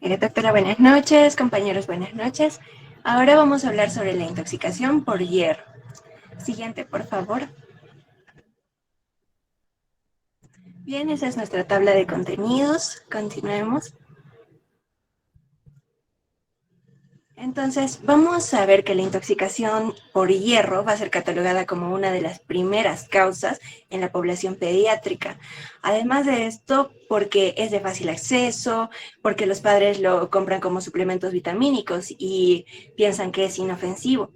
Doctora, buenas noches, compañeros, buenas noches. Ahora vamos a hablar sobre la intoxicación por hierro. Siguiente, por favor. Bien, esa es nuestra tabla de contenidos. Continuemos. Entonces, vamos a ver que la intoxicación por hierro va a ser catalogada como una de las primeras causas en la población pediátrica. Además de esto, porque es de fácil acceso, porque los padres lo compran como suplementos vitamínicos y piensan que es inofensivo.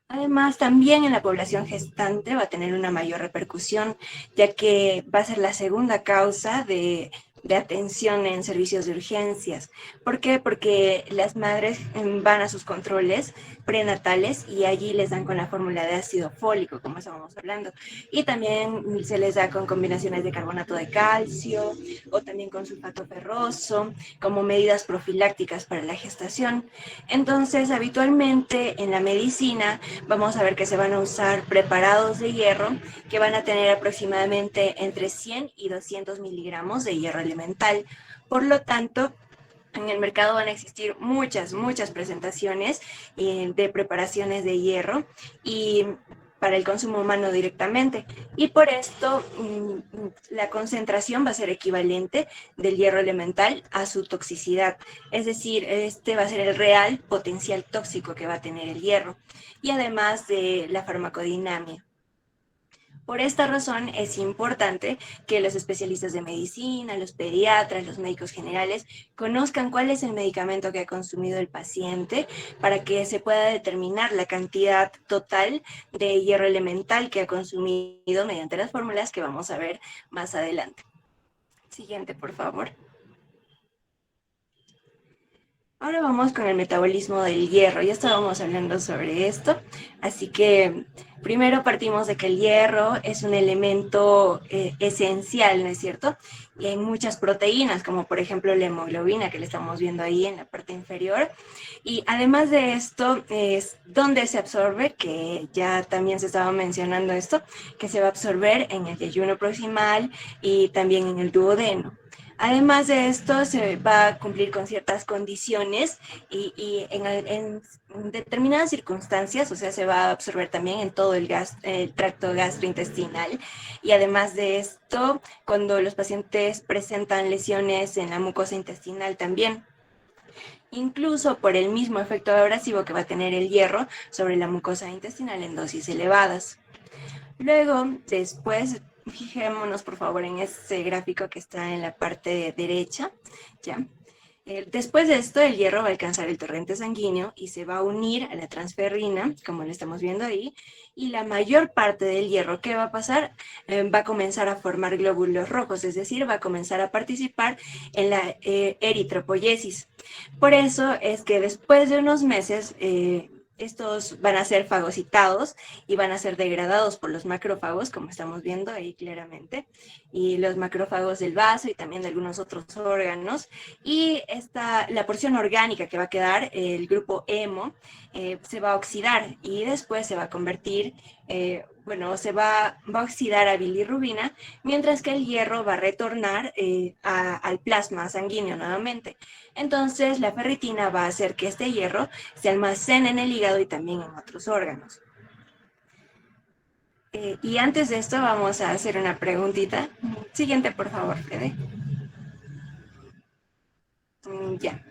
Además, también en la población gestante va a tener una mayor repercusión, ya que va a ser la segunda causa de atención en servicios de urgencias. ¿Por qué? Porque las madres van a sus controles prenatales y allí les dan con la fórmula de ácido fólico, como estábamos hablando. Y también se les da con combinaciones de carbonato de calcio o también con sulfato ferroso como medidas profilácticas para la gestación. Entonces, habitualmente en la medicina vamos a ver que se van a usar preparados de hierro que van a tener aproximadamente entre 100 y 200 miligramos de hierro elemental. Por lo tanto, en el mercado van a existir muchas presentaciones de preparaciones de hierro y para el consumo humano directamente. Y por esto la concentración va a ser equivalente del hierro elemental a su toxicidad. Es decir, este va a ser el real potencial tóxico que va a tener el hierro. Y además de la farmacodinamia. Por esta razón es importante que los especialistas de medicina, los pediatras, los médicos generales conozcan cuál es el medicamento que ha consumido el paciente para que se pueda determinar la cantidad total de hierro elemental que ha consumido mediante las fórmulas que vamos a ver más adelante. Siguiente, por favor. Ahora vamos con el metabolismo del hierro. Ya estábamos hablando sobre esto, así que primero partimos de que el hierro es un elemento esencial, ¿no es cierto? Y hay muchas proteínas, como por ejemplo la hemoglobina que le estamos viendo ahí en la parte inferior. Y además de esto, es donde se absorbe, que ya también se estaba mencionando esto, que se va a absorber en el yeyuno proximal y también en el duodeno. Además de esto, se va a cumplir con ciertas condiciones y en determinadas circunstancias, o sea, se va a absorber también en todo el tracto gastrointestinal. Y además de esto, cuando los pacientes presentan lesiones en la mucosa intestinal también, incluso por el mismo efecto abrasivo que va a tener el hierro sobre la mucosa intestinal en dosis elevadas. Luego, después, fijémonos por favor en ese gráfico que está en la parte derecha, ¿ya? Después de esto, el hierro va a alcanzar el torrente sanguíneo y se va a unir a la transferrina, como lo estamos viendo ahí, y la mayor parte del hierro que va a pasar va a comenzar a formar glóbulos rojos, es decir, va a comenzar a participar en la eritropoyesis. Por eso es que después de unos meses, estos van a ser fagocitados y van a ser degradados por los macrófagos, como estamos viendo ahí claramente, y los macrófagos del vaso y también de algunos otros órganos. Y la porción orgánica que va a quedar, el grupo hemo, se va a oxidar y después se va a convertir, va a oxidar a bilirrubina, mientras que el hierro va a retornar al plasma sanguíneo nuevamente. Entonces, la ferritina va a hacer que este hierro se almacene en el hígado y también en otros órganos. Y antes de esto vamos a hacer una preguntita. Siguiente, por favor, Fede. Ya.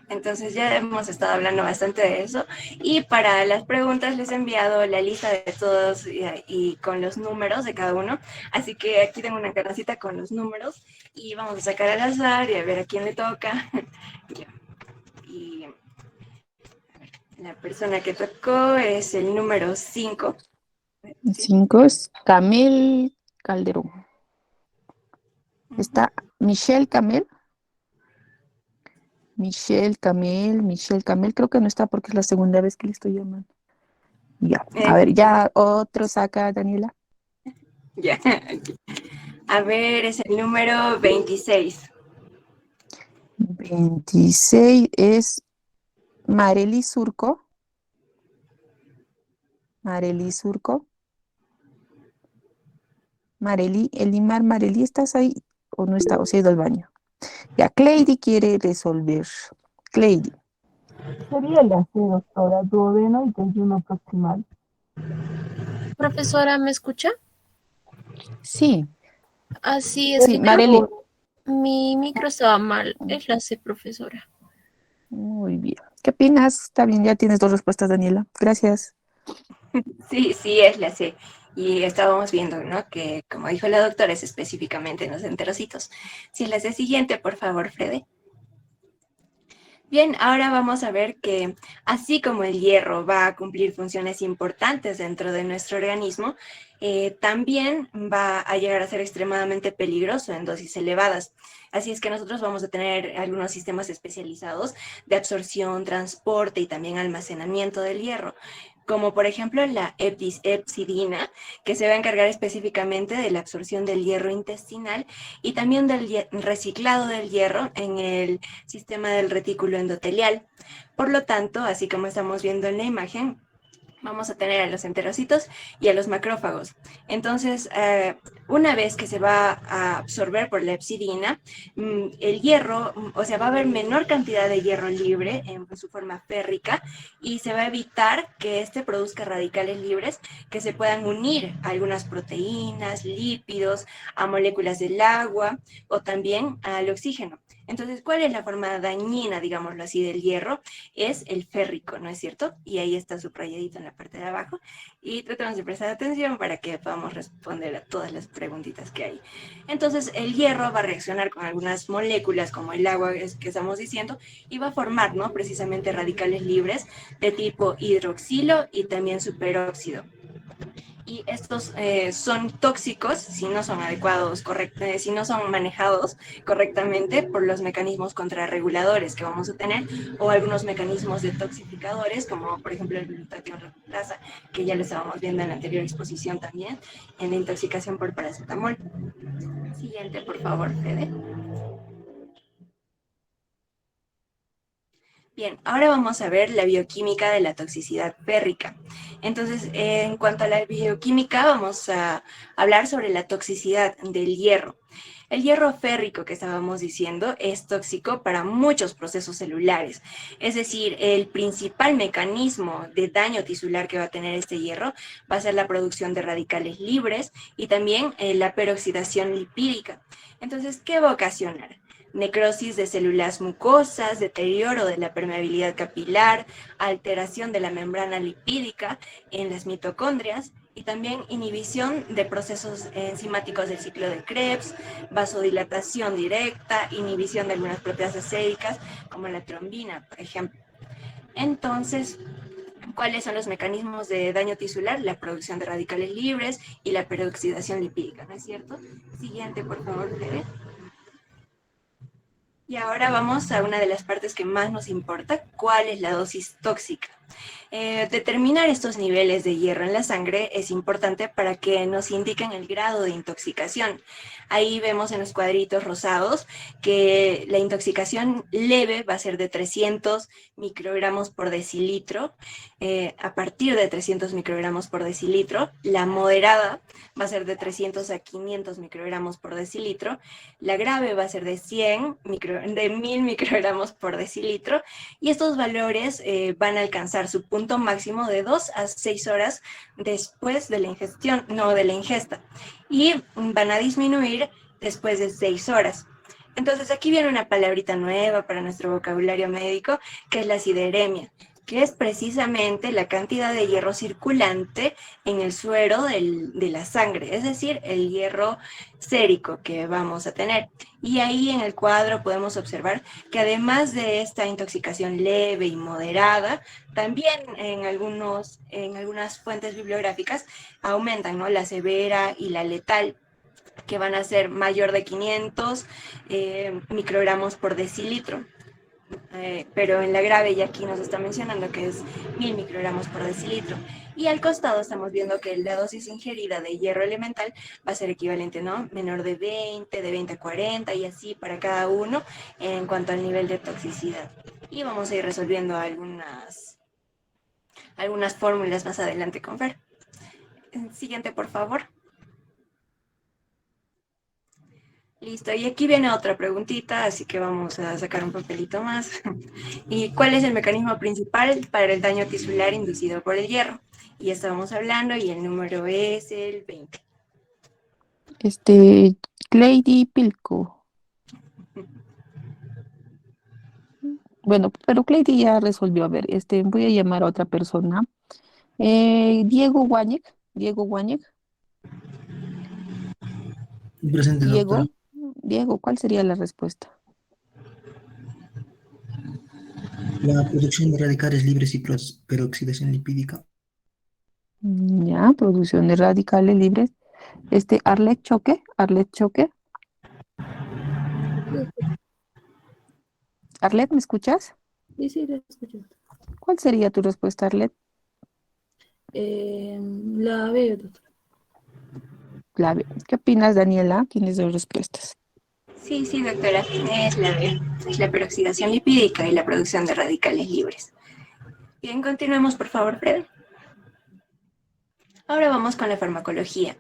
Entonces ya hemos estado hablando bastante de eso. Y para las preguntas les he enviado la lista de todos y con los números de cada uno. Así que aquí tengo una canacita con los números y vamos a sacar al azar y a ver a quién le toca. Ya. Y la persona que tocó es el número 5. ¿Sí? 5 es Camel Calderón. Está Michelle Camel. Michelle Camel. Creo que no está porque es la segunda vez que le estoy llamando. Ya, a ver, Ya. ya otro saca, Daniela. Ya. A ver, es el número 26. 26 es Marely Surco. Marely Surco. Marely, Elimar Marely, ¿estás ahí? ¿O no está? ¿O se ha ido al baño? Ya, Cleidy quiere resolver. Cleidy. Sería la C, doctora, duodeno y ayuno proximal. Profesora, ¿me escucha? Sí, Así es sí, que creo Marely. que mi micro estaba mal. Es la C, profesora. Muy bien. ¿Qué opinas? Está bien, ya tienes dos respuestas, Daniela. Gracias. Sí, sí, es la C. Y estábamos viendo, ¿no? Que, como dijo la doctora, es específicamente en los enterocitos. Si es la C siguiente, por favor, Fede. Bien, ahora vamos a ver que así como el hierro va a cumplir funciones importantes dentro de nuestro organismo, también va a llegar a ser extremadamente peligroso en dosis elevadas. Así es que nosotros vamos a tener algunos sistemas especializados de absorción, transporte y también almacenamiento del hierro, como por ejemplo la epsidina, que se va a encargar específicamente de la absorción del hierro intestinal y también del reciclado del hierro en el sistema del retículo endotelial. Por lo tanto, así como estamos viendo en la imagen, vamos a tener a los enterocitos y a los macrófagos. Entonces, una vez que se va a absorber por la epsidina, el hierro, o sea, va a haber menor cantidad de hierro libre en su forma férrica y se va a evitar que este produzca radicales libres que se puedan unir a algunas proteínas, lípidos, a moléculas del agua o también al oxígeno. Entonces, ¿cuál es la forma dañina, digámoslo así, del hierro? Es el férrico, ¿no es cierto? Y ahí está subrayadito en la parte de abajo. Y tratamos de prestar atención para que podamos responder a todas las preguntitas que hay. Entonces, el hierro va a reaccionar con algunas moléculas, como el agua que estamos diciendo, y va a formar, ¿no? Precisamente radicales libres de tipo hidroxilo y también superóxido. Y estos son tóxicos si no son adecuados, si no son manejados correctamente por los mecanismos contrarreguladores que vamos a tener o algunos mecanismos detoxificadores como por ejemplo el glutatión reductasa, que ya lo estábamos viendo en la anterior exposición también en la intoxicación por paracetamol. Siguiente, por favor, Fede. Bien, ahora vamos a ver la bioquímica de la toxicidad férrica. Entonces, en cuanto a la bioquímica, vamos a hablar sobre la toxicidad del hierro. El hierro férrico que estábamos diciendo es tóxico para muchos procesos celulares. Es decir, el principal mecanismo de daño tisular que va a tener este hierro va a ser la producción de radicales libres y también la peroxidación lipídica. Entonces, ¿qué va a ocasionar? Necrosis de células mucosas, deterioro de la permeabilidad capilar, alteración de la membrana lipídica en las mitocondrias y también inhibición de procesos enzimáticos del ciclo de Krebs, vasodilatación directa, inhibición de algunas proteasas séricas como la trombina, por ejemplo. Entonces, ¿cuáles son los mecanismos de daño tisular? La producción de radicales libres y la peroxidación lipídica, ¿no es cierto? Siguiente, por favor, Fede. Y ahora vamos a una de las partes que más nos importa, ¿cuál es la dosis tóxica? Determinar estos niveles de hierro en la sangre es importante para que nos indiquen el grado de intoxicación. Ahí vemos en los cuadritos rosados que la intoxicación leve va a ser de 300 microgramos por decilitro, a partir de 300 microgramos por decilitro. La moderada va a ser de 300 a 500 microgramos por decilitro. La grave va a ser de 1000 microgramos por decilitro. Y estos valores van a alcanzar su punto máximo de 2 a 6 horas después de la ingestión, no de la ingesta, y van a disminuir después de 6 horas. Entonces aquí viene una palabrita nueva para nuestro vocabulario médico, que es la sideremia, que es precisamente la cantidad de hierro circulante en el suero de la sangre, es decir, el hierro sérico que vamos a tener. Y ahí en el cuadro podemos observar que además de esta intoxicación leve y moderada, también en algunas fuentes bibliográficas aumentan, ¿no? La severa y la letal, que van a ser mayor de 500 microgramos por decilitro. Pero en la grave, y aquí nos está mencionando que es 1000 microgramos por decilitro. Y al costado estamos viendo que la dosis ingerida de hierro elemental va a ser equivalente, ¿no? Menor de 20 a 40 y así para cada uno en cuanto al nivel de toxicidad. Y vamos a ir resolviendo algunas fórmulas más adelante con Fer. Siguiente, por favor. Listo, y aquí viene otra preguntita, así que vamos a sacar un papelito más. ¿Y cuál es el mecanismo principal para el daño tisular inducido por el hierro? Y estábamos hablando y el número es el 20. Clady Pilco. Bueno, pero Clady ya resolvió. A ver, voy a llamar a otra persona. Diego Guáñez. Diego Guáñez. Presente, doctora. Diego. Diego, ¿cuál sería la respuesta? La producción de radicales libres y peroxidación lipídica. Ya, producción de radicales libres. Arlet Choque. Arlet Choque. Arlet, ¿me escuchas? Sí, sí, la escucho. ¿Cuál sería tu respuesta, Arlet? La veo, doctor. Clave. ¿Qué opinas, Daniela? Tienes dos respuestas. Sí, sí, doctora, es la B. Es la peroxidación lipídica y la producción de radicales libres. Bien, continuemos, por favor, Fred. Ahora vamos con la farmacología.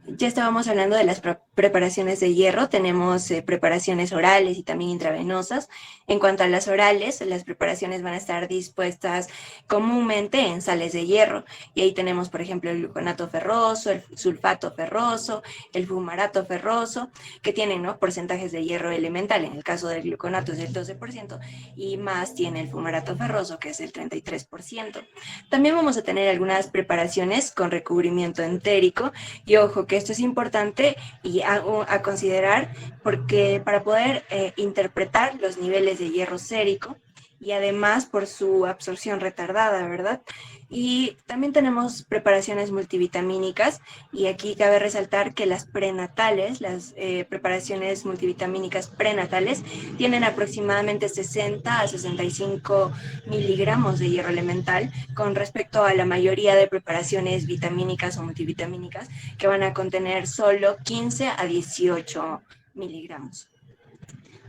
Ya estábamos hablando de las preparaciones de hierro, tenemos preparaciones orales y también intravenosas. En cuanto a las orales, las preparaciones van a estar dispuestas comúnmente en sales de hierro. Y ahí tenemos, por ejemplo, el gluconato ferroso, el sulfato ferroso, el fumarato ferroso, que tienen, ¿no?, porcentajes de hierro elemental. En el caso del gluconato es el 12% y más tiene el fumarato ferroso, que es el 33%. También vamos a tener algunas preparaciones con recubrimiento entérico y ojo que esto es importante y a considerar porque para poder interpretar los niveles de hierro sérico y además por su absorción retardada, ¿verdad? Y también tenemos preparaciones multivitamínicas y aquí cabe resaltar que las prenatales, las preparaciones multivitamínicas prenatales tienen aproximadamente 60 a 65 miligramos de hierro elemental con respecto a la mayoría de preparaciones vitamínicas o multivitamínicas que van a contener solo 15 a 18 miligramos.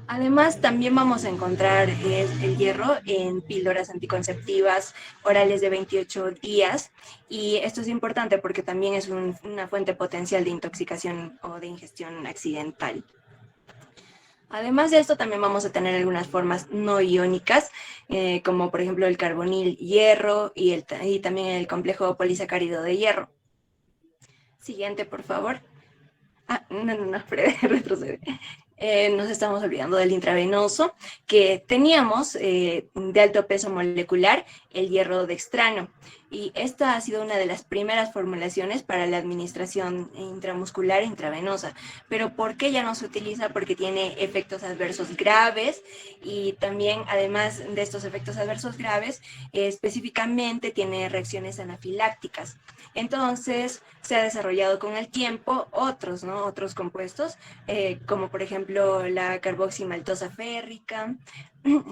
Además, también vamos a encontrar el hierro en píldoras anticonceptivas orales de 28 días y esto es importante porque también es una fuente potencial de intoxicación o de ingestión accidental. Además de esto, también vamos a tener algunas formas no iónicas, como por ejemplo el carbonil hierro y también el complejo polisacárido de hierro. Siguiente, por favor. No, Fred, retrocede. Nos estamos olvidando del intravenoso, que teníamos de alto peso molecular el hierro dextrano. Y esta ha sido una de las primeras formulaciones para la administración intramuscular intravenosa. Pero ¿por qué ya no se utiliza? Porque tiene efectos adversos graves y también, además de estos efectos adversos graves, específicamente tiene reacciones anafilácticas. Entonces, se ha desarrollado con el tiempo otros, ¿no?, otros compuestos, como por ejemplo la carboximaltosa férrica,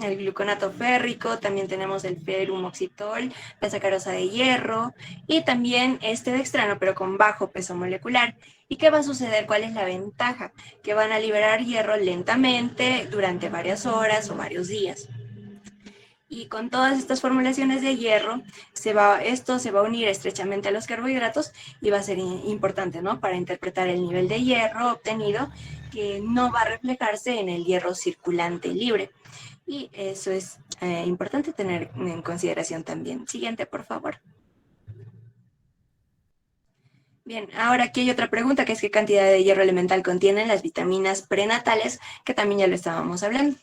el gluconato férrico, también tenemos el ferumoxitol, la sacarosa de hierro y también este dextrano, pero con bajo peso molecular. ¿Y qué va a suceder? ¿Cuál es la ventaja? Que van a liberar hierro lentamente durante varias horas o varios días. Y con todas estas formulaciones de hierro, esto se va a unir estrechamente a los carbohidratos y va a ser importante, ¿no?, para interpretar el nivel de hierro obtenido, que no va a reflejarse en el hierro circulante libre. Y eso es importante tener en consideración también. Siguiente, por favor. Bien, ahora aquí hay otra pregunta, que es qué cantidad de hierro elemental contienen las vitaminas prenatales, que también ya lo estábamos hablando.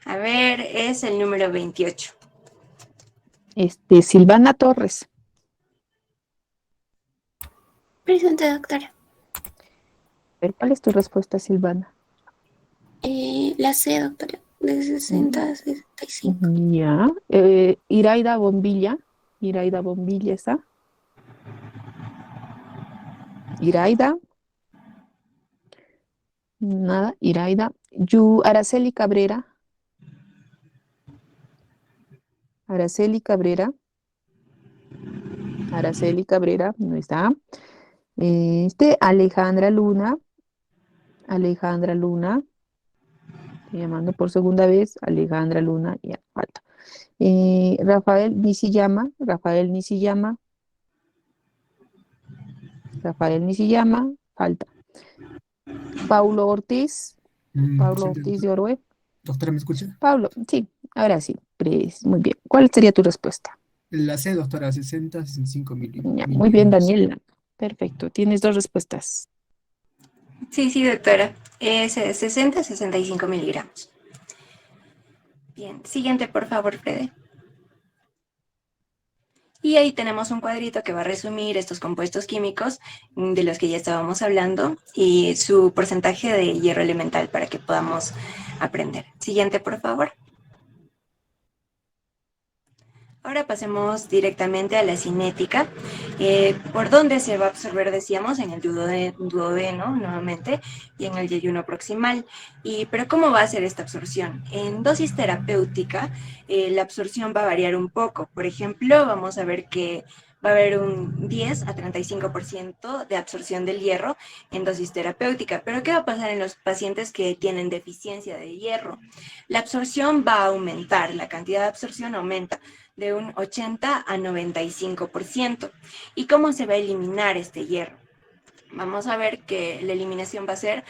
A ver, es el número 28. Silvana Torres. Presente, doctora. Pero, ¿cuál es tu respuesta, Silvana? La C, doctora, de 60 a 65. Ya. Iraida Bombilla. Iraida Bombilla, ¿esa? Iraida. Nada. Iraida. Araceli Cabrera. Araceli Cabrera. Araceli Cabrera, no está. Alejandra Luna. Alejandra Luna. Estoy llamando por segunda vez. Alejandra Luna, ya falta. Rafael Nisiyama. Rafael Nisiyama. Rafael Nisiyama. falta. Paulo Ortiz, Pablo Presente, Ortiz de doctora. Orue. Doctora, ¿me escucha? Pablo, sí, ahora sí, muy bien. ¿Cuál sería tu respuesta? La C, doctora, 65 Ya, muy bien, miligramos. Daniela. Perfecto, tienes dos respuestas. Sí, sí, doctora. Es 60-65 miligramos. Bien, siguiente, por favor, Fede. Y ahí tenemos un cuadrito que va a resumir estos compuestos químicos de los que ya estábamos hablando y su porcentaje de hierro elemental para que podamos aprender. Siguiente, por favor. Ahora pasemos directamente a la cinética. ¿Por dónde se va a absorber? Decíamos, en el duodeno, nuevamente, y en el yeyuno proximal. Pero ¿cómo va a ser esta absorción? En dosis terapéutica, la absorción va a variar un poco. Por ejemplo, vamos a ver que va a haber un 10 a 35% de absorción del hierro en dosis terapéutica. Pero ¿qué va a pasar en los pacientes que tienen deficiencia de hierro? La absorción va a aumentar, la cantidad de absorción aumenta de un 80 a 95%. ¿Y cómo se va a eliminar este hierro? Vamos a ver que la eliminación va a ser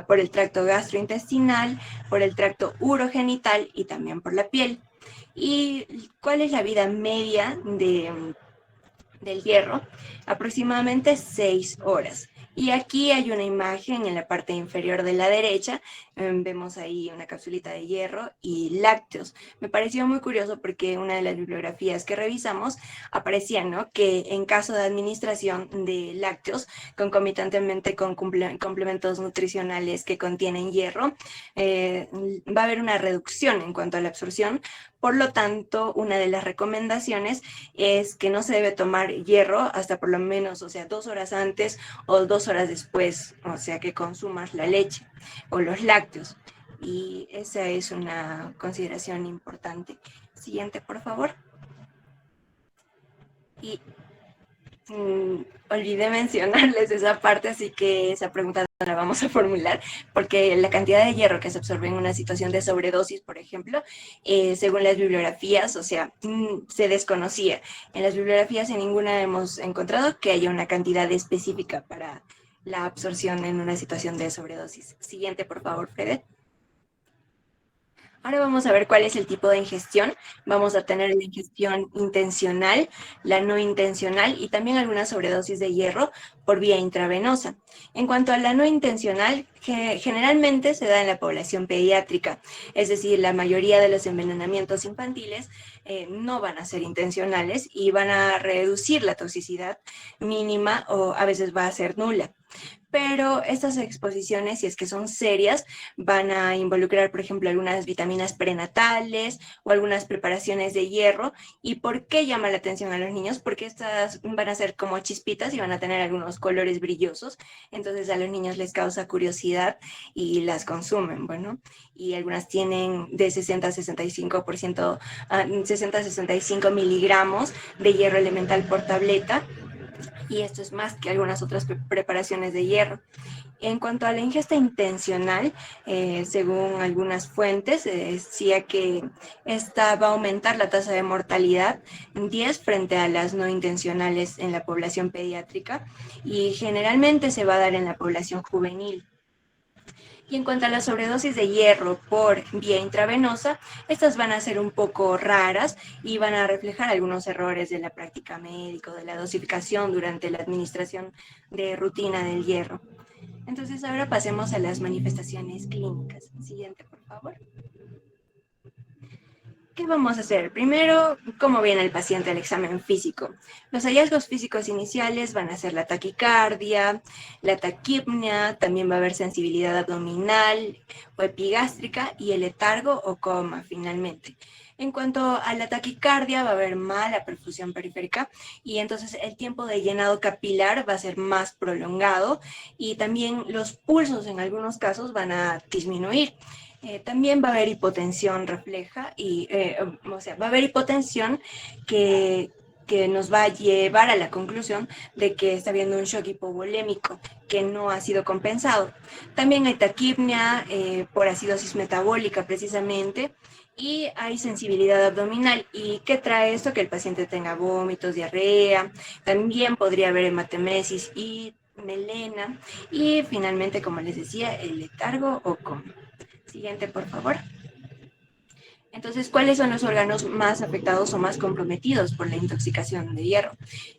por el tracto gastrointestinal, por el tracto urogenital y también por la piel. ¿Y cuál es la vida media del hierro? Aproximadamente 6 horas. Y aquí hay una imagen en la parte inferior de la derecha, vemos ahí una capsulita de hierro y lácteos. Me pareció muy curioso porque una de las bibliografías que revisamos aparecía, ¿no?, que en caso de administración de lácteos concomitantemente con complementos nutricionales que contienen hierro, va a haber una reducción en cuanto a la absorción. Por lo tanto, una de las recomendaciones es que no se debe tomar hierro hasta por lo menos, 2 horas antes o 2 horas después, o sea, que consumas la leche o los lácteos. Y esa es una consideración importante. Siguiente, por favor. Y olvidé mencionarles esa parte, así que esa pregunta no la vamos a formular, porque la cantidad de hierro que se absorbe en una situación de sobredosis, por ejemplo, según las bibliografías, se desconocía. En las bibliografías en ninguna hemos encontrado que haya una cantidad específica para la absorción en una situación de sobredosis. Siguiente, por favor, Fede. Ahora vamos a ver cuál es el tipo de ingestión. Vamos a tener la ingestión intencional, la no intencional y también alguna sobredosis de hierro por vía intravenosa. En cuanto a la no intencional, generalmente se da en la población pediátrica, es decir, la mayoría de los envenenamientos infantiles no van a ser intencionales y van a reducir la toxicidad mínima o a veces va a ser nula. Pero estas exposiciones, si es que son serias, van a involucrar, por ejemplo, algunas vitaminas prenatales o algunas preparaciones de hierro. ¿Y por qué llama la atención a los niños? Porque estas van a ser como chispitas y van a tener algunos colores brillosos. Entonces a los niños les causa curiosidad y las consumen, bueno. Y algunas tienen de 60 a 65%, 60 a 65 miligramos de hierro elemental por tableta. Y esto es más que algunas otras preparaciones de hierro. En cuanto a la ingesta intencional, según algunas fuentes, decía que esta va a aumentar la tasa de mortalidad 10 frente a las no intencionales en la población pediátrica y generalmente se va a dar en la población juvenil. Y en cuanto a la sobredosis de hierro por vía intravenosa, estas van a ser un poco raras y van a reflejar algunos errores de la práctica médica, de la dosificación durante la administración de rutina del hierro. Entonces ahora pasemos a las manifestaciones clínicas. Siguiente, por favor. ¿Qué vamos a hacer? Primero, ¿cómo viene el paciente al examen físico? Los hallazgos físicos iniciales van a ser la taquicardia, la taquipnea, también va a haber sensibilidad abdominal o epigástrica y el letargo o coma, finalmente. En cuanto a la taquicardia, va a haber mala perfusión periférica y entonces el tiempo de llenado capilar va a ser más prolongado y también los pulsos en algunos casos van a disminuir. También va a haber hipotensión refleja y, va a haber hipotensión que nos va a llevar a la conclusión de que está habiendo un shock hipovolémico que no ha sido compensado. También hay taquipnea por acidosis metabólica precisamente y hay sensibilidad abdominal. ¿Y qué trae esto? Que el paciente tenga vómitos, diarrea, también podría haber hematemesis y melena y finalmente, como les decía, el letargo o coma. Siguiente, por favor. Entonces, ¿cuáles son los órganos más afectados o más comprometidos por la intoxicación de hierro?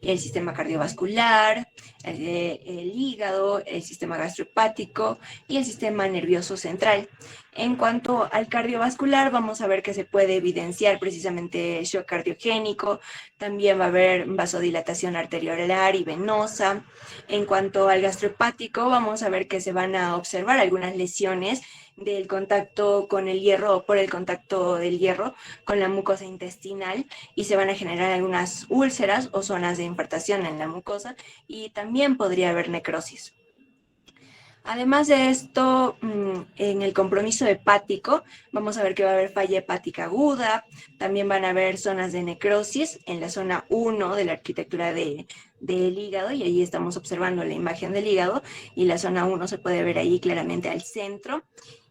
El sistema cardiovascular, el hígado, el sistema gastrohepático y el sistema nervioso central. En cuanto al cardiovascular, vamos a ver que se puede evidenciar precisamente shock cardiogénico, también va a haber vasodilatación arteriolar y venosa. En cuanto al gastrohepático, vamos a ver que se van a observar algunas lesiones del contacto con el hierro o por el contacto del hierro con la mucosa intestinal y se van a generar algunas úlceras o zonas de infartación en la mucosa y también podría haber necrosis. Además de esto, en el compromiso hepático, vamos a ver que va a haber falla hepática aguda, también van a haber zonas de necrosis en la zona 1 de la arquitectura del hígado, y ahí estamos observando la imagen del hígado, y la zona 1 se puede ver ahí claramente al centro,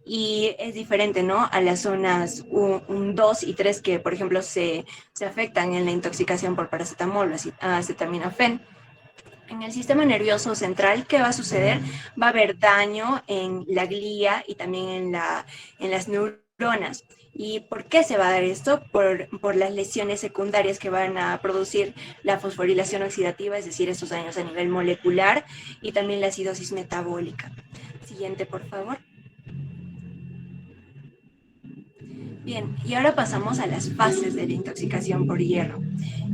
y es diferente, ¿no?, a las zonas 2 y 3 que, por ejemplo, se afectan en la intoxicación por paracetamol o acetaminofén. En el sistema nervioso central, ¿qué va a suceder? Va a haber daño en la glía y también en las neuronas. ¿Y por qué se va a dar esto? Por las lesiones secundarias que van a producir la fosforilación oxidativa, es decir, estos daños a nivel molecular, y también la acidosis metabólica. Siguiente, por favor. Bien, y ahora pasamos a las fases de la intoxicación por hierro.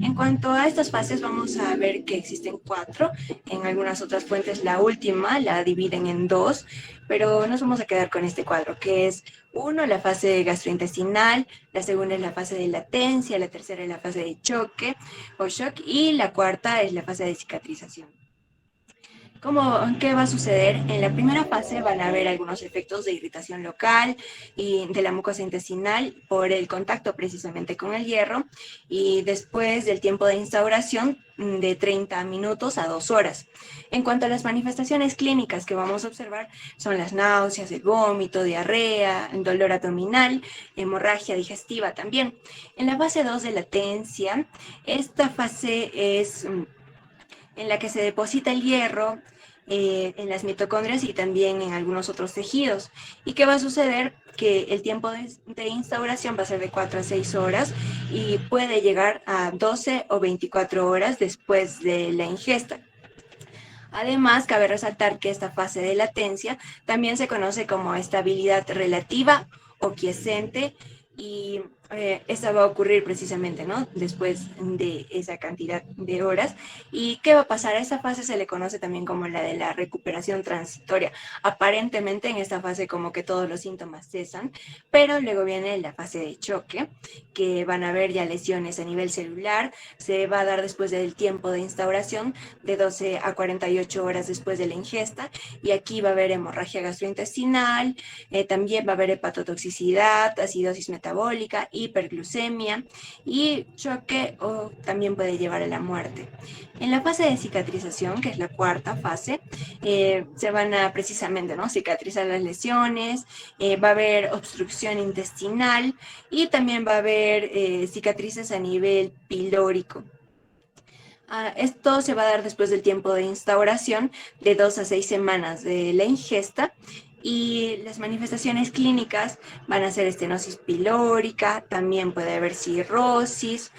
En cuanto a estas fases, vamos a ver que existen 4. En algunas otras fuentes la última la dividen en 2, pero nos vamos a quedar con este cuadro, que es 1, la fase gastrointestinal, la segunda es la fase de latencia, la tercera es la fase de choque o shock y la cuarta es la fase de cicatrización. ¿Qué va a suceder? En la primera fase van a haber algunos efectos de irritación local y de la mucosa intestinal por el contacto precisamente con el hierro, y después del tiempo de instauración de 30 minutos a 2 horas. En cuanto a las manifestaciones clínicas que vamos a observar, son las náuseas, el vómito, diarrea, el dolor abdominal, hemorragia digestiva también. En la fase 2 de latencia, esta fase es en la que se deposita el hierro en las mitocondrias y también en algunos otros tejidos. ¿Y qué va a suceder? Que el tiempo de instauración va a ser de 4 a 6 horas y puede llegar a 12 o 24 horas después de la ingesta. Además, cabe resaltar que esta fase de latencia también se conoce como estabilidad relativa o quiescente, y esta va a ocurrir precisamente, ¿no?, después de esa cantidad de horas. ¿Y qué va a pasar? A esta fase se le conoce también como la de la recuperación transitoria. Aparentemente en esta fase como que todos los síntomas cesan, pero luego viene la fase de choque, que van a haber ya lesiones a nivel celular. Se va a dar después del tiempo de instauración de 12 a 48 horas después de la ingesta, y aquí va a haber hemorragia gastrointestinal, también va a haber hepatotoxicidad, acidosis metabólica, hiperglucemia y choque, o también puede llevar a la muerte. En la fase de cicatrización, que es la cuarta fase, se van a precisamente, ¿no?, cicatrizar las lesiones, va a haber obstrucción intestinal y también va a haber cicatrices a nivel pilórico. Esto se va a dar después del tiempo de instauración de 2 a 6 semanas de la ingesta, y las manifestaciones clínicas van a ser estenosis pilórica, también puede haber cirrosis,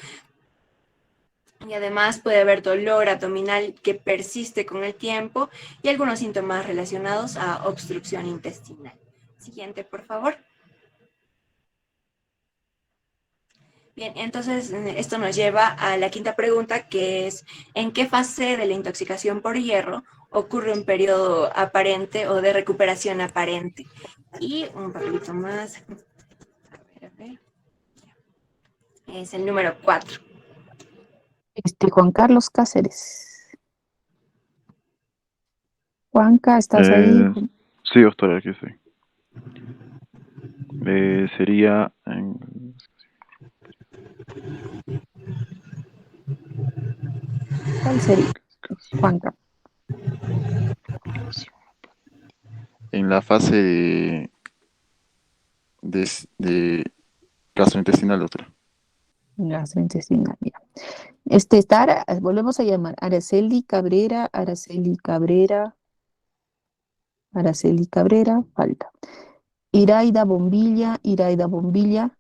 y además puede haber dolor abdominal que persiste con el tiempo y algunos síntomas relacionados a obstrucción intestinal. Siguiente, por favor. Bien, entonces esto nos lleva a la quinta pregunta, que es: ¿en qué fase de la intoxicación por hierro ocurre un periodo aparente o de recuperación aparente? Y un papelito más. A ver. Es el número 4. Juan Carlos Cáceres. Juanca, ¿estás ahí? Sí, doctora, aquí estoy. Sería ¿Cuál sería, Juanca? en la fase de gastrointestinal, doctora. Gastrointestinal, ya. Volvemos a llamar Araceli Cabrera, Araceli Cabrera, Araceli Cabrera, falta. Iraida Bombilla, Iraida Bombilla,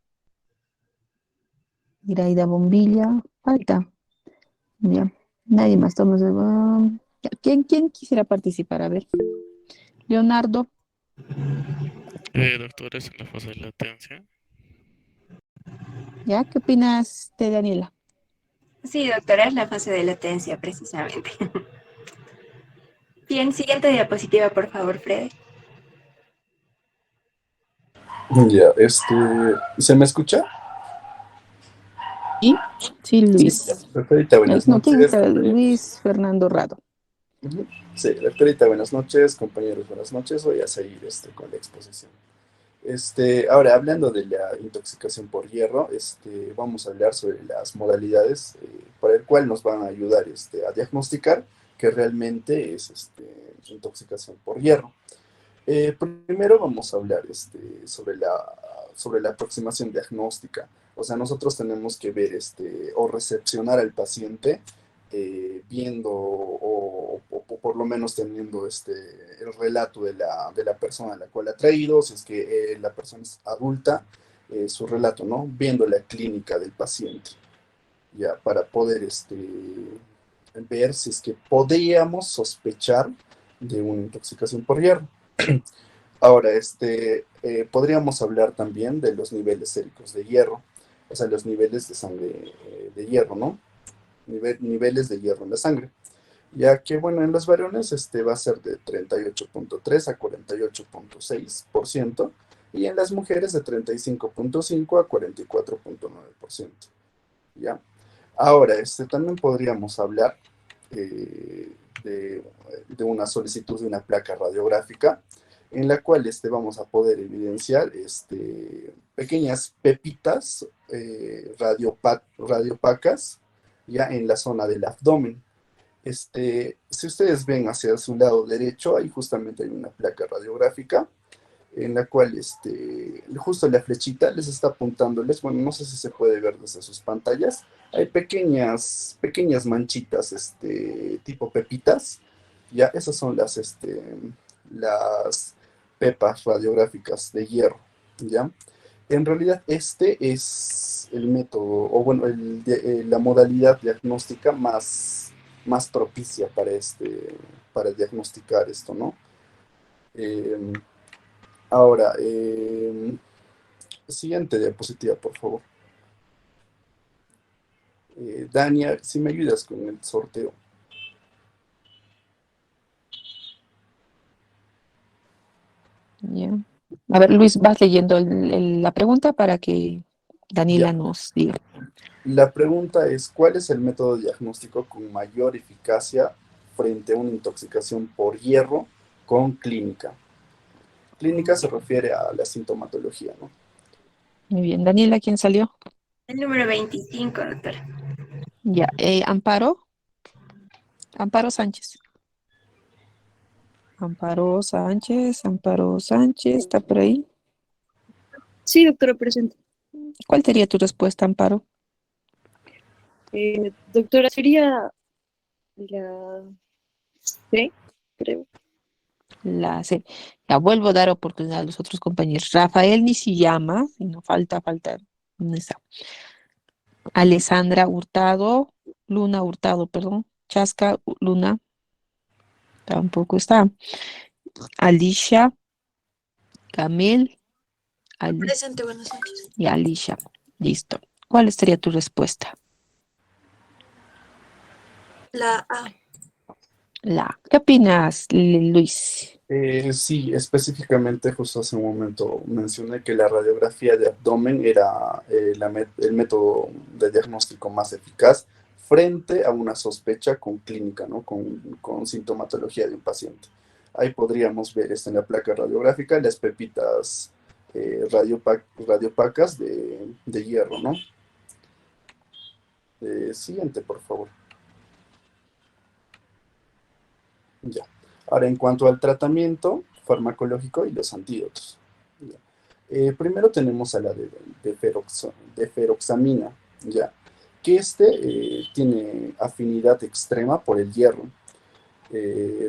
Iraida Bombilla, falta. Ya, nadie más. Ya, ¿quién quisiera participar? A ver, Leonardo, Doctora, es en la fase de latencia. ¿ya? ¿Qué opinas de Daniela? Sí, doctora, es la fase de latencia, precisamente. Bien, siguiente diapositiva, por favor, Freddy. Ya, ¿se me escucha? ¿Sí? Sí, Sí, Luis. doctorita, buenas No, ¿quién noches, está? compañeros. Luis Fernando Rado. Ujú. Sí, doctorita, buenas noches, compañeros, buenas noches. Voy a seguir con la exposición. Ahora, hablando de la intoxicación por hierro, vamos a hablar sobre las modalidades para el cual nos van a ayudar a diagnosticar que realmente es intoxicación por hierro. Primero vamos a hablar sobre la aproximación diagnóstica. O sea, nosotros tenemos que ver o recepcionar al paciente viendo o por lo menos teniendo el relato de la persona a la cual ha traído, si es que la persona es adulta, su relato, ¿no? Viendo la clínica del paciente, ya, para poder ver si es que podríamos sospechar de una intoxicación por hierro. Ahora, podríamos hablar también de los niveles séricos de hierro, o sea, los niveles de sangre de hierro, ¿no? Niveles de hierro en la sangre. Ya que, bueno, en los varones va a ser de 38.3 a 48.6%, y en las mujeres de 35.5 a 44.9%. ¿Ya? Ahora, también podríamos hablar de una solicitud de una placa radiográfica en la cual vamos a poder evidenciar pequeñas pepitas radiopacas ya en la zona del abdomen. Si ustedes ven hacia su lado derecho, ahí justamente hay una placa radiográfica en la cual justo la flechita les está apuntándoles, bueno, no sé si se puede ver desde sus pantallas, hay pequeñas manchitas, tipo pepitas, ya, esas son las pepas radiográficas de hierro, ya. En realidad es el método, o bueno, la modalidad diagnóstica más propicia para diagnosticar esto, ¿no? Eh, Ahora, siguiente diapositiva, por favor. Dania, si me ayudas con el sorteo. Ya. A ver, Luis, vas leyendo la pregunta para que Daniela Ya. nos diga. La pregunta es, ¿cuál es el método diagnóstico con mayor eficacia frente a una intoxicación por hierro con clínica? Clínica se refiere a la sintomatología, ¿no? Muy bien, Daniela, ¿quién salió? El número 25, doctora. Ya, Amparo Sánchez. Amparo Sánchez, ¿está por ahí? Sí, doctora, presente. ¿Cuál sería tu respuesta, Amparo? Doctora, sería la C, creo. La C. Ya vuelvo a dar oportunidad a los otros compañeros. Rafael Nishiyama, y no falta esa. Alessandra Hurtado, Luna Hurtado, perdón. Chasca Luna, tampoco está. Alicia, Camil, Presente, buenas noches. y Alicia. Listo. ¿Cuál sería tu respuesta? La A. ¿Qué opinas, Luis? Sí, específicamente, justo hace un momento mencioné que la radiografía de abdomen era el método de diagnóstico más eficaz frente a una sospecha con clínica, ¿no? Con sintomatología de un paciente. Ahí podríamos ver en la placa radiográfica las pepitas radiopacas de hierro, ¿no? Siguiente, por favor. Ya. Ahora, en cuanto al tratamiento farmacológico y los antídotos. Primero tenemos a la deferoxamina, ¿ya? que tiene afinidad extrema por el hierro,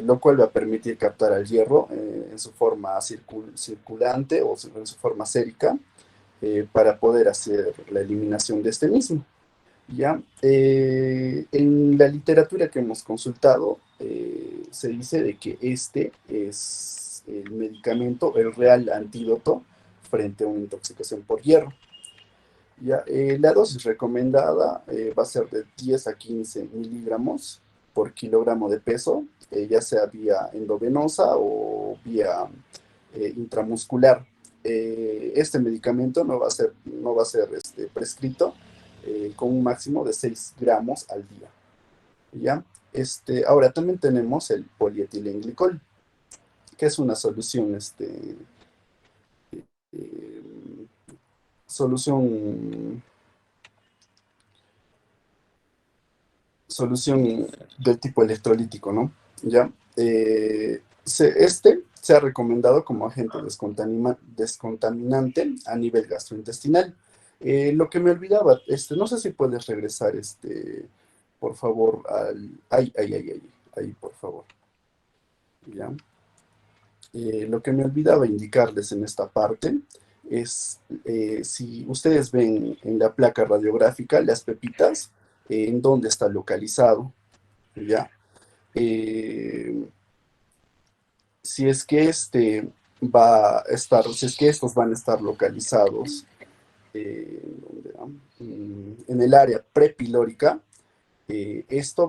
lo cual va a permitir captar al hierro en su forma circulante o en su forma sérica, para poder hacer la eliminación de este mismo. ¿Ya? En la literatura que hemos consultado, se dice de que este es el medicamento, el real antídoto frente a una intoxicación por hierro. ¿Ya? La dosis recomendada va a ser de 10 a 15 miligramos por kilogramo de peso, ya sea vía endovenosa o vía intramuscular. Este medicamento no va a ser prescrito con un máximo de 6 gramos al día. ¿Ya? Ahora también tenemos el polietilenglicol, que es una solución, solución del tipo electrolítico, ¿no? ¿Ya? Se ha recomendado como agente descontaminante a nivel gastrointestinal. Lo que me olvidaba, no sé si puedes regresar, por favor, ahí, por favor. ¿Ya? Lo que me olvidaba indicarles en esta parte es, si ustedes ven en la placa radiográfica las pepitas, en dónde está localizado, ¿ya? Si es que si es que estos van a estar localizados en el área prepilórica, esto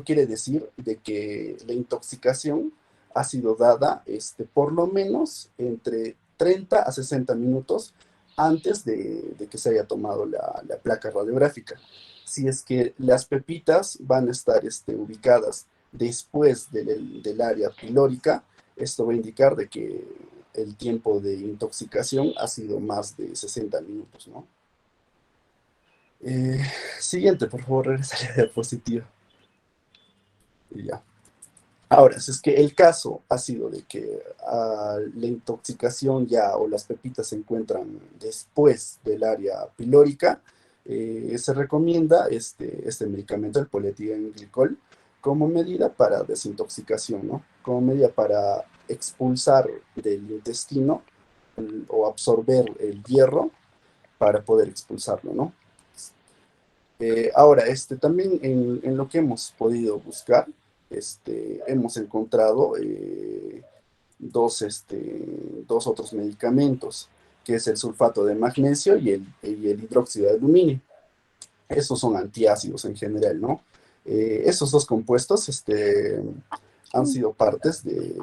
quiere decir de que la intoxicación ha sido dada por lo menos entre 30 a 60 minutos antes de que se haya tomado la placa radiográfica. Si es que las pepitas van a estar ubicadas después del área pilórica, esto va a indicar de que el tiempo de intoxicación ha sido más de 60 minutos, ¿no? Siguiente, por favor, regresa a la diapositiva. Y ya. Ahora, si es que el caso ha sido de que la intoxicación o las pepitas se encuentran después del área pilórica, se recomienda este medicamento, el polietilenglicol, como medida para desintoxicación, ¿no? Como medida para expulsar del intestino o absorber el hierro para poder expulsarlo, ¿no? Ahora, también en lo que hemos podido buscar, hemos encontrado dos otros medicamentos, que es el sulfato de magnesio y el hidróxido de aluminio. Esos son antiácidos en general, ¿no? Esos dos compuestos han sido partes de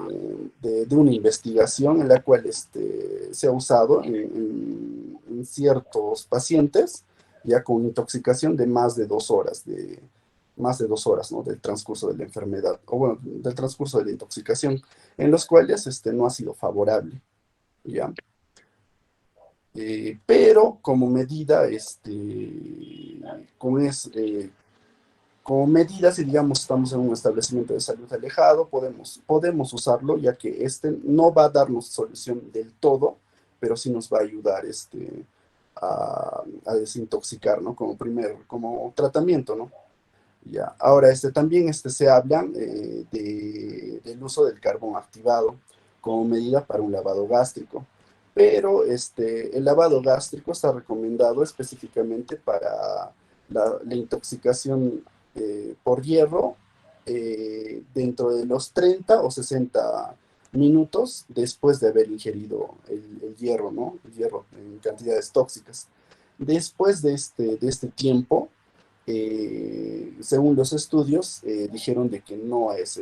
una investigación en la cual se ha usado en ciertos pacientes ya con intoxicación de más de 2 horas, ¿no? Del transcurso de la enfermedad, o bueno, del transcurso de la intoxicación, en los cuales no ha sido favorable, ¿ya? Pero como medida, como medida, si digamos estamos en un establecimiento de salud alejado, podemos usarlo, ya que no va a darnos solución del todo, pero sí nos va a ayudar a desintoxicar, ¿no? Como tratamiento, ¿no? Ya. Ahora, también se habla del uso del carbón activado como medida para un lavado gástrico, pero el lavado gástrico está recomendado específicamente para la intoxicación por hierro dentro de los 30 o 60 minutos después de haber ingerido el hierro, ¿no? El hierro en cantidades tóxicas. Después de este tiempo, según los estudios, dijeron de que no es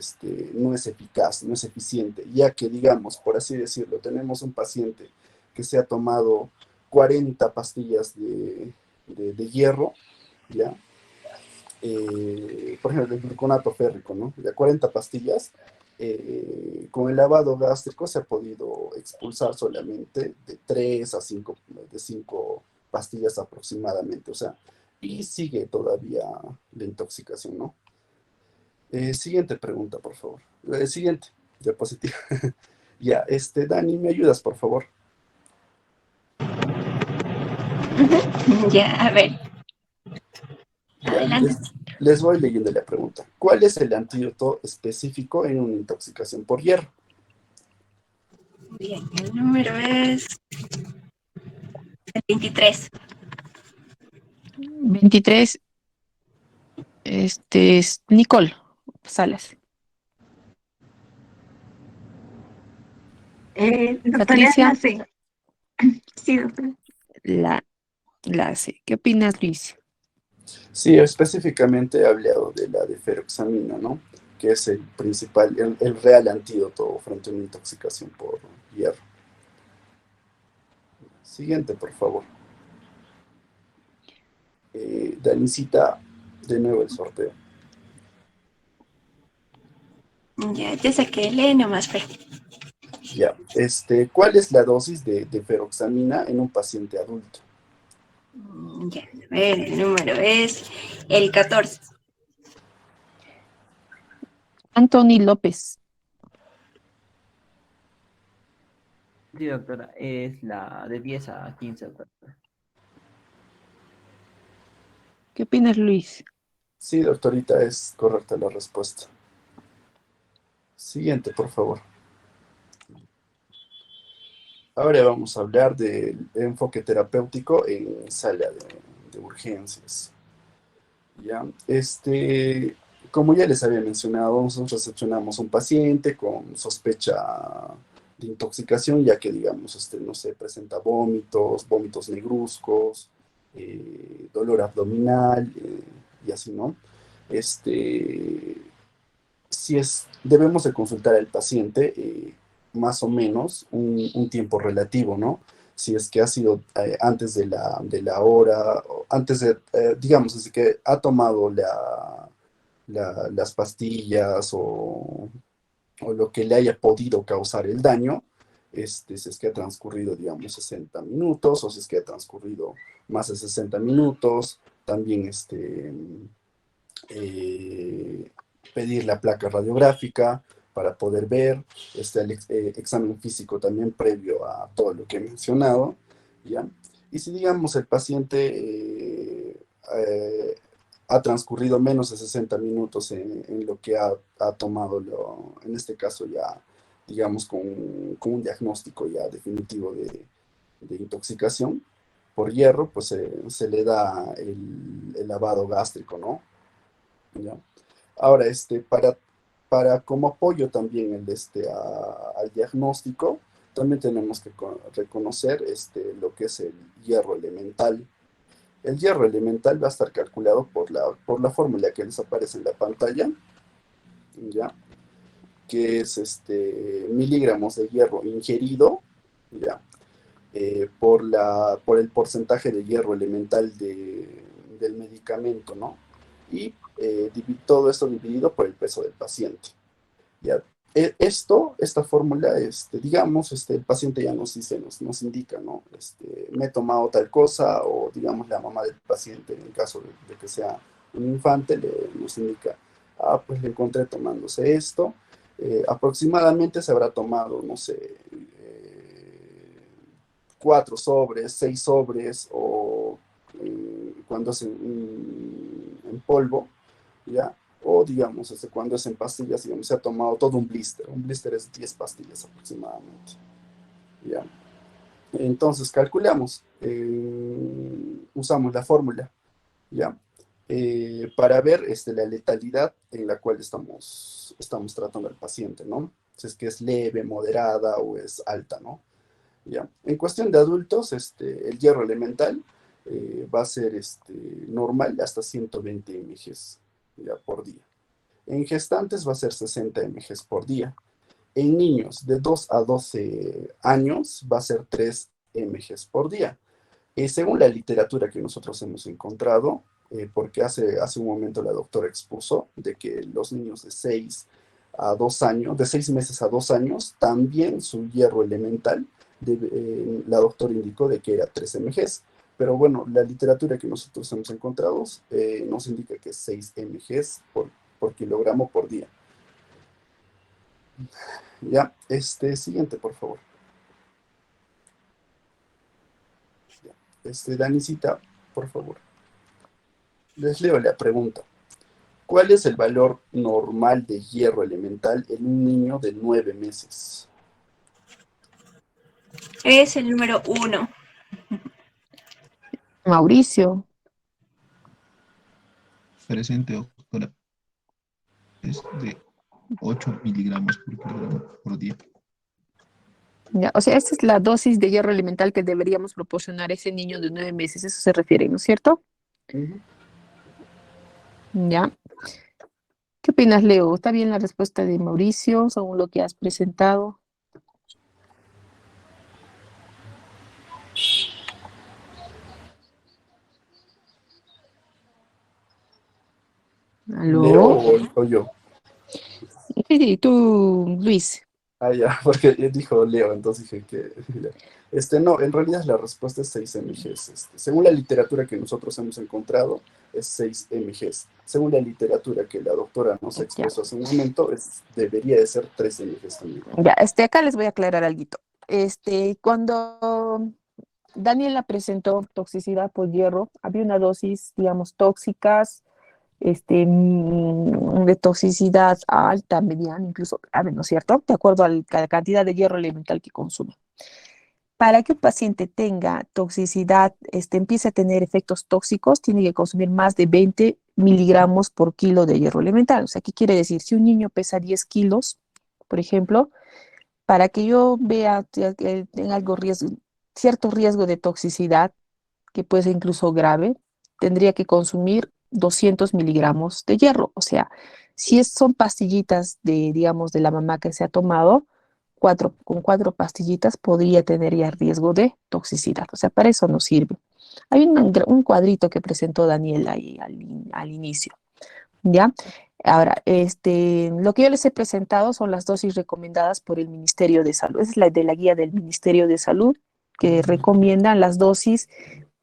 eficaz, no es eficiente, ya que, digamos, por así decirlo, tenemos un paciente que se ha tomado 40 pastillas de hierro, ¿ya? Por ejemplo, el gluconato férrico, ¿no? De 40 pastillas, con el lavado gástrico se ha podido expulsar solamente de 3 a 5, de 5 pastillas aproximadamente, o sea, y sigue todavía la intoxicación, ¿no? Siguiente pregunta, por favor. Siguiente diapositiva. Ya, Dani, ¿me ayudas, por favor? Ya, a ver. Ya, Adelante. les voy leyendo la pregunta. ¿Cuál es el antídoto específico en una intoxicación por hierro? Bien, el número es el 23. 23, es Nicole Salas. Doctora, Patricia, no sé. Sí, doctora. la, la C. ¿Qué opinas, Luis? Sí, específicamente he hablado de la deferoxamina, ¿no? Que es el principal, el real antídoto frente a una intoxicación por hierro. Siguiente, por favor. Danicita, de nuevo el sorteo. Ya saqué, lee nomás, Fer. Ya, ¿cuál es la dosis de deferoxamina en un paciente adulto? Ya, a ver, el número es el 14. Anthony López. Sí, doctora, es la de 10 a 15, doctora. ¿Qué opinas, Luis? Sí, doctorita, es correcta la respuesta. Siguiente, por favor. Ahora vamos a hablar del enfoque terapéutico en sala de urgencias. ¿Ya? Como ya les había mencionado, nosotros recepcionamos un paciente con sospecha de intoxicación, ya que, digamos, no sé, presenta vómitos negruzcos, dolor abdominal, y así, ¿no? Este, debemos de consultar al paciente más o menos un tiempo relativo, ¿no? Si es que ha sido antes de la hora, o antes de, digamos, desde que ha tomado las pastillas o lo que le haya podido causar el daño, si es que ha transcurrido, digamos, 60 minutos o si es que ha transcurrido más de 60 minutos, también eh, pedir la placa radiográfica para poder ver el examen físico también previo a todo lo que he mencionado, ¿ya? Y si, digamos, el paciente ha transcurrido menos de 60 minutos en lo que ha tomado, en este caso ya, digamos, con un diagnóstico ya definitivo de intoxicación por hierro, pues se le da el lavado gástrico, ¿no? ¿Ya? Ahora, para como apoyo también al diagnóstico, también tenemos que reconocer lo que es el hierro elemental. El hierro elemental va a estar calculado por la fórmula que les aparece en la pantalla, ¿ya? Que es miligramos de hierro ingerido, ¿ya? por el porcentaje de hierro elemental del medicamento, ¿no? Y todo esto dividido por el peso del paciente. ¿Ya? Esta fórmula, digamos, el paciente ya nos dice, nos indica, ¿no? Me he tomado tal cosa, o digamos la mamá del paciente, en el caso de que sea un infante, nos indica, pues le encontré tomándose esto. Aproximadamente se habrá tomado, no sé, 4 sobres, 6 sobres, o cuando es en polvo, ¿ya? O digamos, cuando es en pastillas, digamos, se ha tomado todo un blister. Un blister es 10 pastillas aproximadamente, ¿ya? Entonces calculamos, usamos la fórmula, ¿ya? Para ver la letalidad en la cual estamos tratando al paciente, ¿no? Si es que es leve, moderada o es alta, ¿no? ¿Ya? En cuestión de adultos, el hierro elemental va a ser normal hasta 120 mg ya, por día. En gestantes va a ser 60 mg por día. En niños de 2 a 12 años va a ser 3 mg por día. Según la literatura que nosotros hemos encontrado, porque hace un momento la doctora expuso de que los niños de 6 a 2 años, de 6 meses a 2 años, también su hierro elemental, la doctora indicó de que era 3 mg. Pero bueno, la literatura que nosotros hemos encontrado nos indica que es 6 mg por kilogramo por día. Ya, siguiente, por favor. Ya. Danicita, por favor. Les leo la pregunta. ¿Cuál es el valor normal de hierro elemental en un niño de 9 meses? Es el número 1. Mauricio. Presente, doctora. Es de 8 miligramos por kilogramo por día. Ya, o sea, esta es la dosis de hierro elemental que deberíamos proporcionar a ese niño de 9 meses. Eso se refiere, ¿no es cierto? Ujú. Ya. ¿Qué opinas, Leo? ¿Está bien la respuesta de Mauricio según lo que has presentado? ¿Leo ¿Aló? o yo? Sí, sí, tú, Luis. Ah, ya, porque dijo Leo, entonces dije que... no, en realidad la respuesta es 6 mgs. Según la literatura que nosotros hemos encontrado, es 6 mgs. Según la literatura que la doctora nos Ya, expresó hace un momento, debería de ser 3 mgs también. ya, acá les voy a aclarar algo. Cuando Daniela presentó toxicidad por hierro, había una dosis, digamos, tóxicas, de toxicidad alta, mediana, incluso grave, ¿no es cierto? De acuerdo a la cantidad de hierro elemental que consume. Para que un paciente tenga toxicidad, empiece a tener efectos tóxicos, tiene que consumir más de 20 miligramos por kilo de hierro elemental. O sea, ¿qué quiere decir? Si un niño pesa 10 kilos, por ejemplo, para que yo vea que tenga cierto riesgo de toxicidad, que puede ser incluso grave, tendría que consumir 200 miligramos de hierro. O sea, si son pastillitas de, digamos, de la mamá que se ha tomado, con 4 pastillitas podría tener ya riesgo de toxicidad. O sea, para eso nos sirve. Hay un cuadrito que presentó Daniel ahí al inicio, ¿ya? Ahora, lo que yo les he presentado son las dosis recomendadas por el Ministerio de Salud. Esa es la de la guía del Ministerio de Salud, que recomiendan las dosis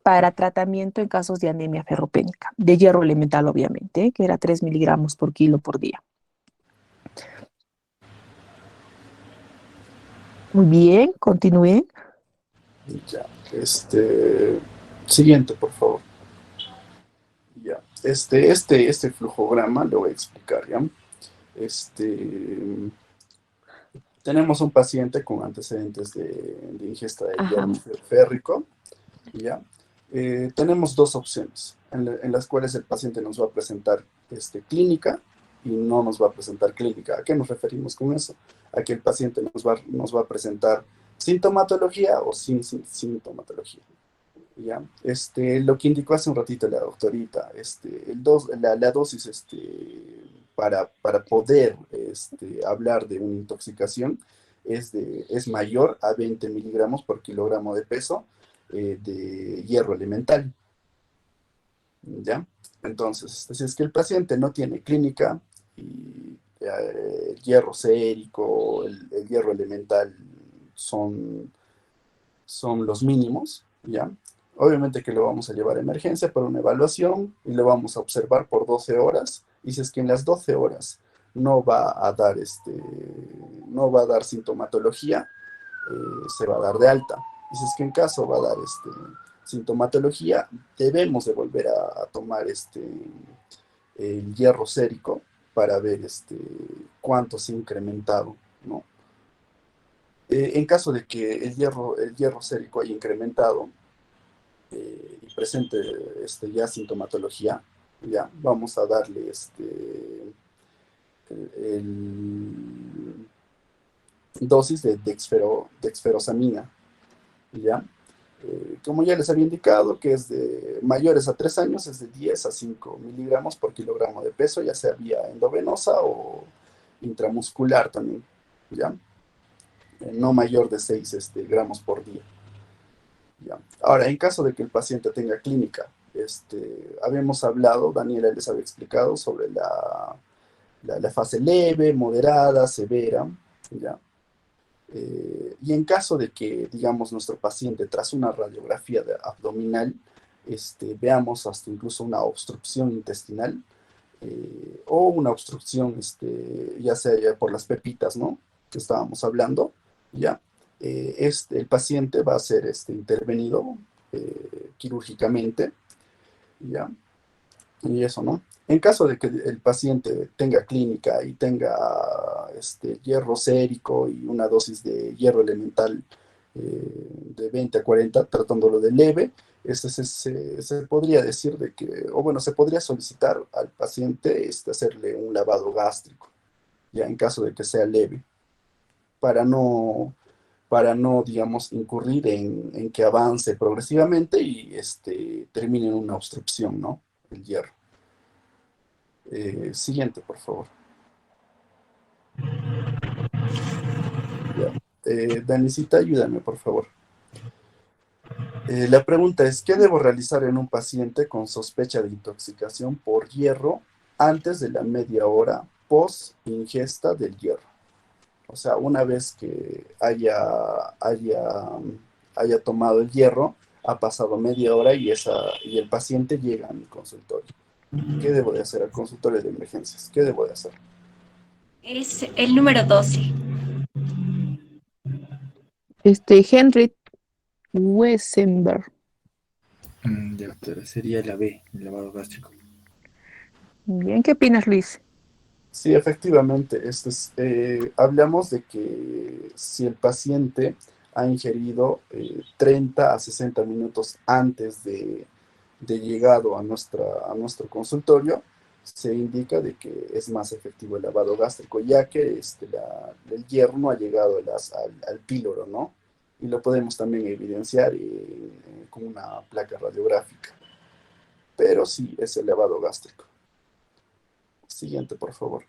para tratamiento en casos de anemia ferropénica, de hierro elemental, obviamente, que era 3 miligramos por kilo por día. Muy bien, continúen. Ya, siguiente, por favor. Ya, este flujograma lo voy a explicar, ¿ya? Tenemos un paciente con antecedentes de ingesta de Ajá. hierro férrico, ¿ya? Tenemos dos opciones en las cuales el paciente nos va a presentar clínica y no nos va a presentar clínica. ¿A qué nos referimos con eso? A que el paciente nos va a presentar sintomatología o sin sintomatología. ¿Ya? Lo que indicó hace un ratito la doctorita, la dosis para poder hablar de una intoxicación es mayor a 20 miligramos por kilogramo de peso de hierro elemental. ¿Ya? Entonces, si es que el paciente no tiene clínica y el hierro sérico, el hierro elemental son los mínimos, ¿ya? Obviamente que lo vamos a llevar a emergencia para una evaluación y lo vamos a observar por 12 horas. Y si es que en las 12 horas no va a dar sintomatología, se va a dar de alta. Y si es que en caso va a dar sintomatología, debemos de volver a tomar el hierro sérico para ver cuánto se ha incrementado, ¿no? En caso de que el hierro sérico haya incrementado y presente ya sintomatología, ya vamos a darle dosis de dexferosamina, ¿ya? Como ya les había indicado, que es de mayores a 3 años, es de 10 a 5 miligramos por kilogramo de peso, ya sea vía endovenosa o intramuscular también, ¿ya? No mayor de 6 gramos por día. ¿Ya? Ahora, en caso de que el paciente tenga clínica, habíamos hablado, Daniela les había explicado sobre la fase leve, moderada, severa, ¿ya? Y en caso de que, digamos, nuestro paciente, tras una radiografía abdominal, veamos hasta incluso una obstrucción intestinal o una obstrucción, ya sea ya por las pepitas, ¿no? Que estábamos hablando, ¿ya? El paciente va a ser intervenido quirúrgicamente, ¿ya? Y eso, ¿no? En caso de que el paciente tenga clínica y tenga hierro sérico y una dosis de hierro elemental de 20 a 40, tratándolo de leve, se podría decir de que, o bueno, se podría solicitar al paciente hacerle un lavado gástrico, ya en caso de que sea leve, para no, digamos, incurrir en que avance progresivamente y termine en una obstrucción, ¿no? El hierro. Siguiente, por favor. Ya. Danicita, ayúdame, por favor. La pregunta es, ¿qué debo realizar en un paciente con sospecha de intoxicación por hierro antes de la media hora post ingesta del hierro? O sea, una vez que haya tomado el hierro, ha pasado media hora y el paciente llega a mi consultorio. ¿Qué debo de hacer al consultorio de emergencias? ¿Qué debo de hacer? Es el número 12. Henry Wesenberg. Ya, doctora, sería la B, el lavado gástrico. Bien, ¿qué opinas, Luis? Sí, efectivamente, hablamos de que si el paciente ha ingerido 30 a 60 minutos antes de llegado a nuestro consultorio, se indica de que es más efectivo el lavado gástrico, ya que el hierro no ha llegado al píloro, ¿no? Y lo podemos también evidenciar con una placa radiográfica. Pero sí, es el lavado gástrico. Siguiente, por favor.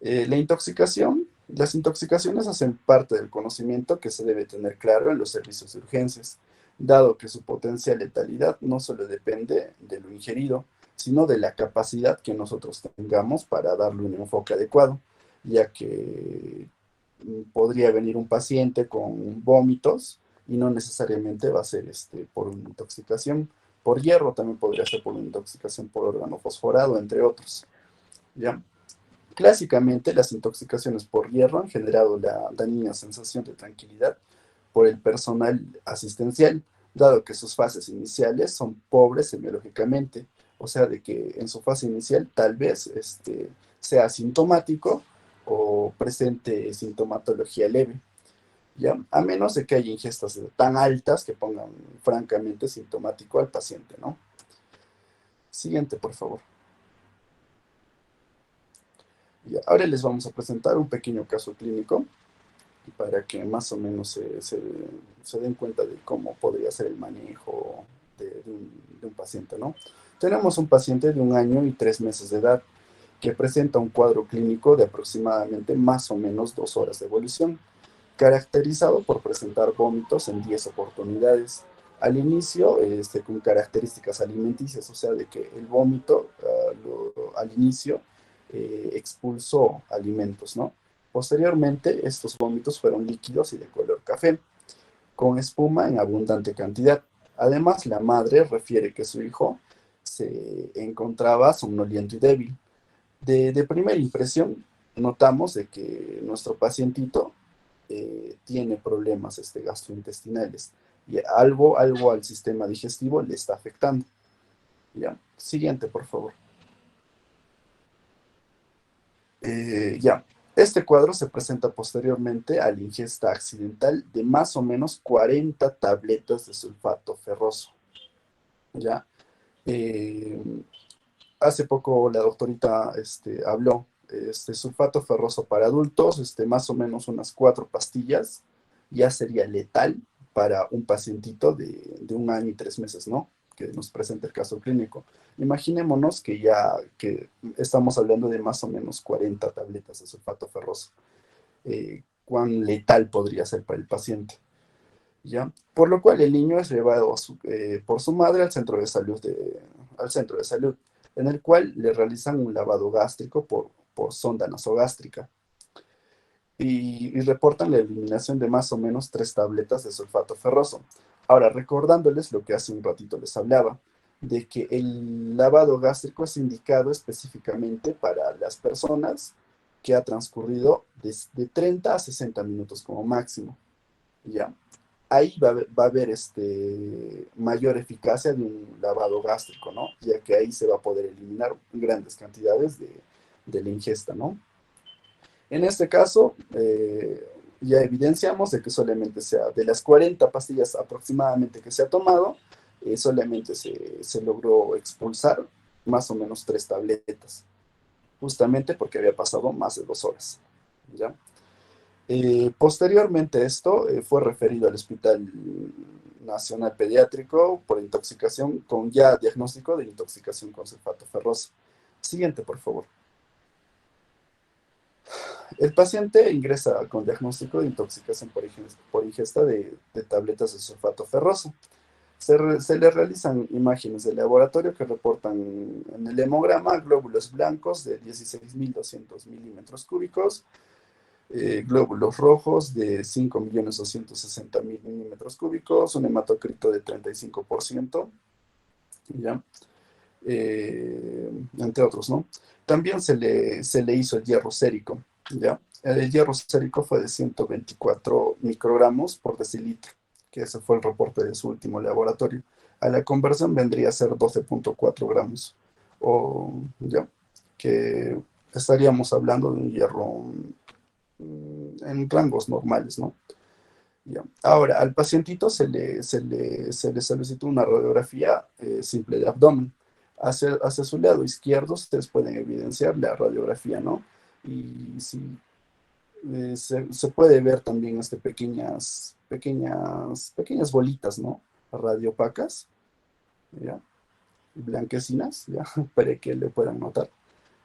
Las intoxicaciones hacen parte del conocimiento que se debe tener claro en los servicios de urgencias, dado que su potencial letalidad no solo depende de lo ingerido, sino de la capacidad que nosotros tengamos para darle un enfoque adecuado, ya que podría venir un paciente con vómitos y no necesariamente va a ser por una intoxicación por hierro, también podría ser por una intoxicación por órgano fosforado, entre otros. ¿Ya? Clásicamente, las intoxicaciones por hierro han generado la dañina sensación de tranquilidad por el personal asistencial, dado que sus fases iniciales son pobres semiológicamente, o sea, de que en su fase inicial tal vez sea asintomático o presente sintomatología leve, ¿ya? A menos de que haya ingestas tan altas que pongan francamente sintomático al paciente, ¿no? Siguiente, por favor. Y ahora les vamos a presentar un pequeño caso clínico para que más o menos se den cuenta de cómo podría ser el manejo de un paciente, ¿no? Tenemos un paciente de 1 año y 3 meses de edad que presenta un cuadro clínico de aproximadamente más o menos 2 horas de evolución, caracterizado por presentar vómitos en 10 oportunidades. Al inicio, con características alimenticias, o sea, de que el vómito al inicio expulsó alimentos, ¿no? Posteriormente, estos vómitos fueron líquidos y de color café, con espuma en abundante cantidad. Además, la madre refiere que su hijo se encontraba somnoliento y débil. De primera impresión, notamos de que nuestro pacientito tiene problemas gastrointestinales y algo al sistema digestivo le está afectando. ¿Ya? Siguiente, por favor. Ya, este cuadro se presenta posteriormente a la ingesta accidental de más o menos 40 tabletas de sulfato ferroso. ¿Ya? Hace poco la doctorita habló, sulfato ferroso para adultos, más o menos unas 4 pastillas, ya sería letal para un pacientito de 1 año y 3 meses, ¿no? Que nos presenta el caso clínico. Imaginémonos que estamos hablando de más o menos 40 tabletas de sulfato ferroso. ¿Cuán letal podría ser para el paciente? ¿Ya? Por lo cual el niño es llevado por su madre al centro de salud, en el cual le realizan un lavado gástrico por sonda nasogástrica y reportan la eliminación de más o menos 3 tabletas de sulfato ferroso. Ahora, recordándoles lo que hace un ratito les hablaba, de que el lavado gástrico es indicado específicamente para las personas que ha transcurrido de 30 a 60 minutos como máximo, ¿ya? ahí va a haber mayor eficacia de un lavado gástrico, ¿no? Ya que ahí se va a poder eliminar grandes cantidades de la ingesta, ¿no? En este caso, ya evidenciamos de que solamente sea de las 40 pastillas aproximadamente que se ha tomado, solamente se logró expulsar más o menos 3 tabletas, justamente porque había pasado más de 2 horas, ¿ya? Posteriormente a esto, fue referido al Hospital Nacional Pediátrico por intoxicación con ya diagnóstico de intoxicación con sulfato ferroso. Siguiente, por favor. El paciente ingresa con diagnóstico de intoxicación por ingesta de tabletas de sulfato ferroso. Se le realizan imágenes de laboratorio que reportan en el hemograma glóbulos blancos de 16.200 milímetros cúbicos, glóbulos rojos de 5.260.000 milímetros cúbicos, un hematocrito de 35%, ¿ya? Entre otros, ¿no? También se le hizo el hierro sérico, ¿ya? El hierro sérico fue de 124 microgramos por decilitro, que ese fue el reporte de su último laboratorio. A la conversión vendría a ser 12.4 gramos, ¿ya? Que estaríamos hablando de un hierro en rangos normales, ¿no? Ya. Ahora, al pacientito se le solicitó una radiografía simple de abdomen. Hacia su lado izquierdo ustedes pueden evidenciar la radiografía, ¿no? Y si se puede ver también pequeñas bolitas, ¿no? Radiopacas, ¿ya? Blanquecinas, ¿ya? Para que le puedan notar,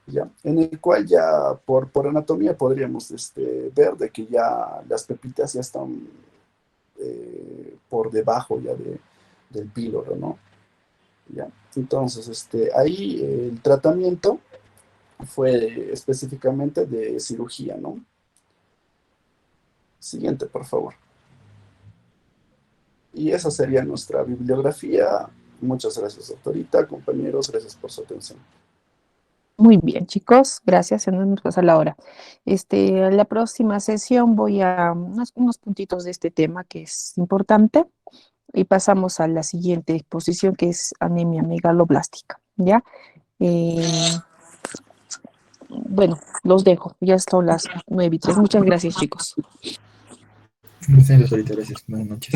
¿ya? En el cual ya por anatomía podríamos ver de que ya las pepitas ya están por debajo ya del píloro, ¿no? ¿Ya? Entonces, ahí el tratamiento fue específicamente de cirugía, ¿no? Siguiente, por favor. Y esa sería nuestra bibliografía. Muchas gracias, doctorita, compañeros, gracias por su atención. Muy bien, chicos, gracias. Se nos pasa la hora. La próxima sesión voy a unos puntitos de este tema que es importante y pasamos a la siguiente exposición que es anemia megaloblástica, ¿ya? Bueno, los dejo. Ya son las 9:03. Muchas gracias, chicos. Gracias, doctorita, gracias. Buenas noches.